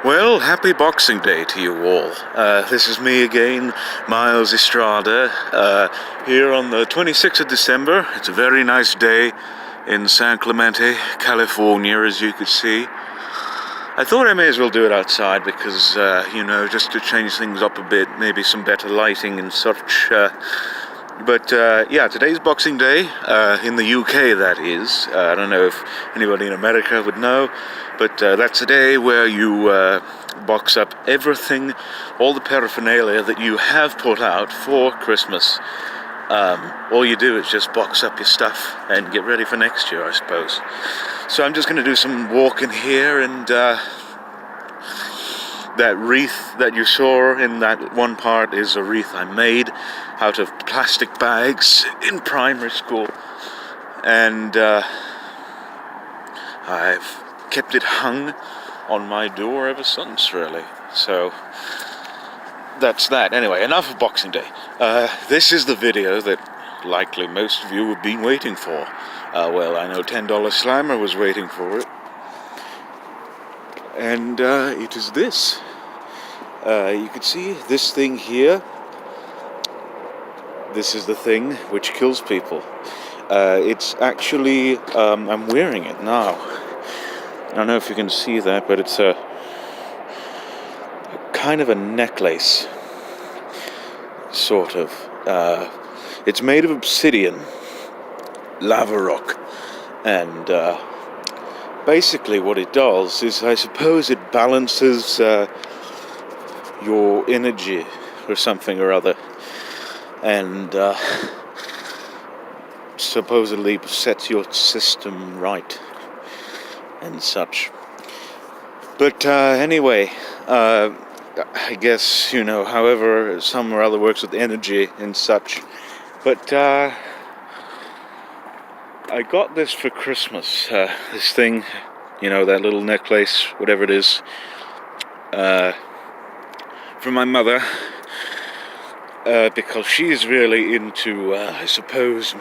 Well, happy Boxing Day to you all. This is me again, Miles Estrada, here on the 26th of December. It's a very nice day in San Clemente, California, as you could see. I thought I may as well do it outside because, just to change things up a bit, maybe some better lighting and such. Today's Boxing Day, in the UK that is. I don't know if anybody in America would know, but that's a day where you box up everything, all the paraphernalia that you have put out for Christmas. All you do is just box up your stuff and get ready for next year, I suppose. So I'm just going to do some walking here, and that wreath that you saw in that one part is a wreath I made out of plastic bags in primary school, and I've kept it hung on my door ever since, really. So that's that. Anyway, enough of Boxing Day. This is the video that likely most of you have been waiting for. I know $10 Slammer was waiting for it, and it is this. You can see this thing here. This is the thing which kills people. It's actually, I'm wearing it now. I don't know if you can see that, but it's a kind of a necklace, sort of. It's made of obsidian, lava rock, and basically what it does is, I suppose, it balances your energy or something or other, and supposedly sets your system right and such. But anyway, I guess, however, some or other works with energy and such. But I got this for Christmas, this thing, that little necklace, whatever it is, from my mother, because she's really into, I suppose,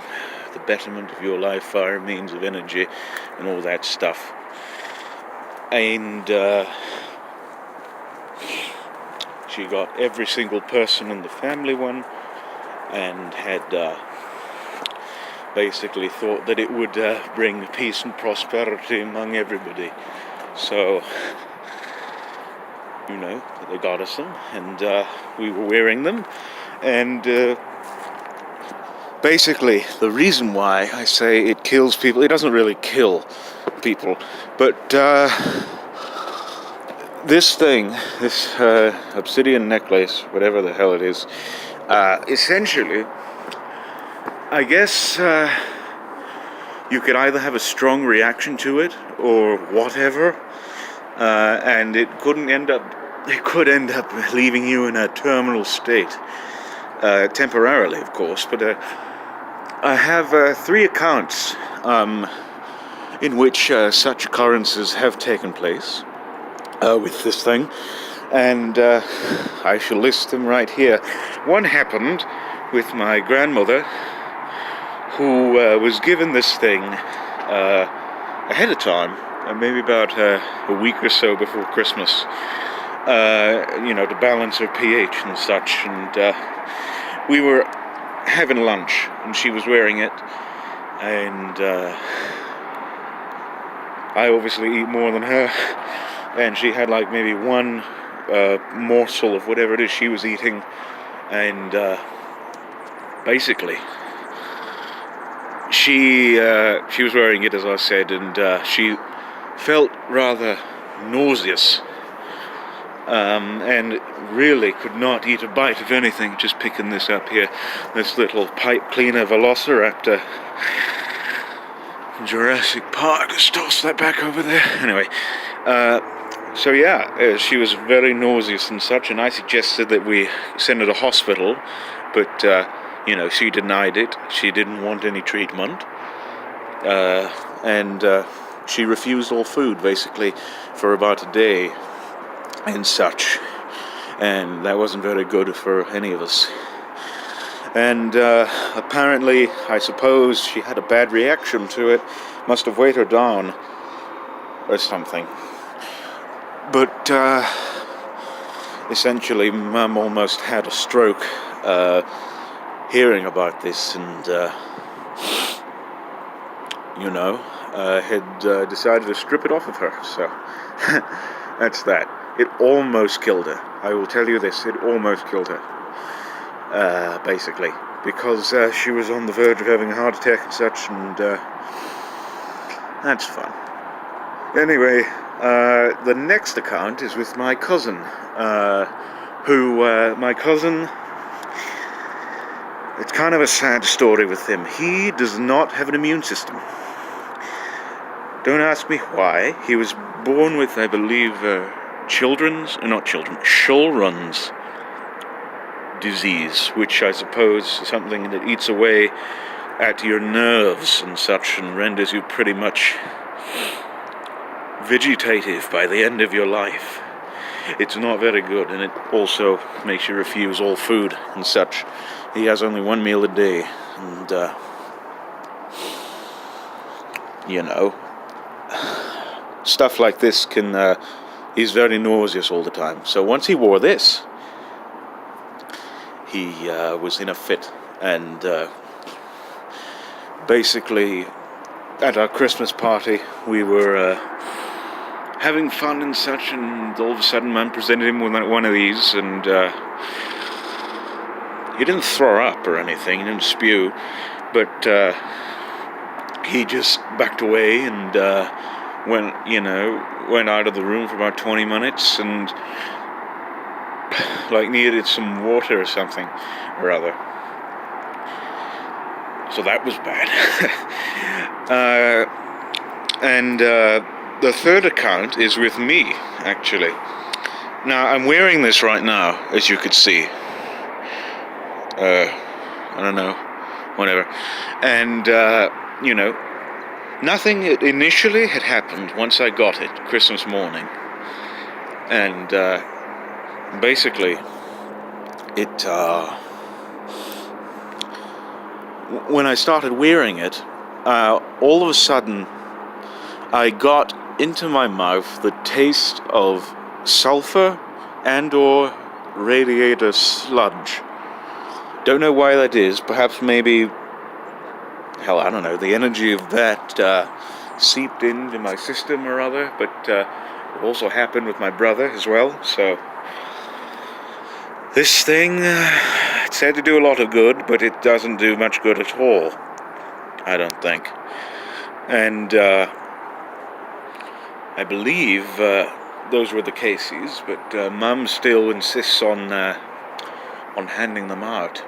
the betterment of your life via means of energy and all that stuff. And she got every single person in the family one, and had basically thought that it would bring peace and prosperity among everybody. So, they got us them, and we were wearing them. And basically, the reason why I say it kills people, it doesn't really kill people, but this thing, this obsidian necklace, whatever the hell it is, essentially, I guess you could either have a strong reaction to it or whatever, and it could end up leaving you in a terminal state, temporarily, of course. But I have 3 accounts in which such occurrences have taken place with this thing, and I shall list them right here. One happened with my grandmother, who was given this thing ahead of time, maybe about a week or so before Christmas, to balance her pH and such. And we were having lunch, and she was wearing it, and I obviously eat more than her, and she had like maybe one morsel of whatever it is she was eating, and basically she was wearing it, as I said, and she felt rather nauseous, and really could not eat a bite of anything. Just picking this up here, this little pipe cleaner Velociraptor from Jurassic Park. Just toss that back over there. Anyway, she was very nauseous and such, and I suggested that we send her to hospital, but she denied it. She didn't want any treatment, and she refused all food, basically, for about a day and such, and that wasn't very good for any of us. And apparently, I suppose, she had a bad reaction to it, must have weighed her down or something. But essentially, Mum almost had a stroke hearing about this, and had decided to strip it off of her. So that's that. It almost killed her. I will tell you this, it almost killed her, basically, because she was on the verge of having a heart attack and such, and that's fun. Anyway, the next account is with my cousin, it's kind of a sad story with him. He does not have an immune system. Don't ask me why. He was born with, I believe, Sjölren's disease, which I suppose is something that eats away at your nerves and such and renders you pretty much vegetative by the end of your life. It's not very good, and it also makes you refuse all food and such. He has only one meal a day, and stuff like this can, he's very nauseous all the time. So once he wore this, he was in a fit, and basically at our Christmas party we were having fun and such, and all of a sudden Mum presented him with one of these, and he didn't throw up or anything, he didn't spew, but he just backed away and went out of the room for about 20 minutes and needed some water or something or other. So that was bad. And the third account is with me, actually. Now, I'm wearing this right now, as you could see. I don't know, whatever. And, nothing initially had happened once I got it, Christmas morning. And, basically, it, when I started wearing it, all of a sudden, I got into my mouth the taste of sulfur and or radiator sludge. Don't know why that is. Perhaps maybe, I don't know, the energy of that seeped into my system or other, but it also happened with my brother as well. So this thing, it's said to do a lot of good, but it doesn't do much good at all, I don't think. And I believe those were the cases, but Mum still insists on handing them out,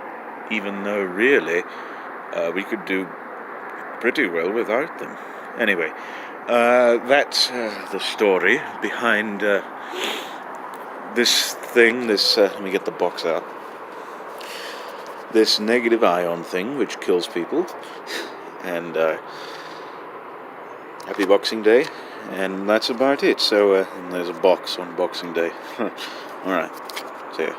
even though really we could do pretty well without them. Anyway, that's the story behind this thing, let me get the box out, this negative ion thing which kills people. And happy Boxing Day, and that's about it. So and there's a box on Boxing Day. Alright, see ya.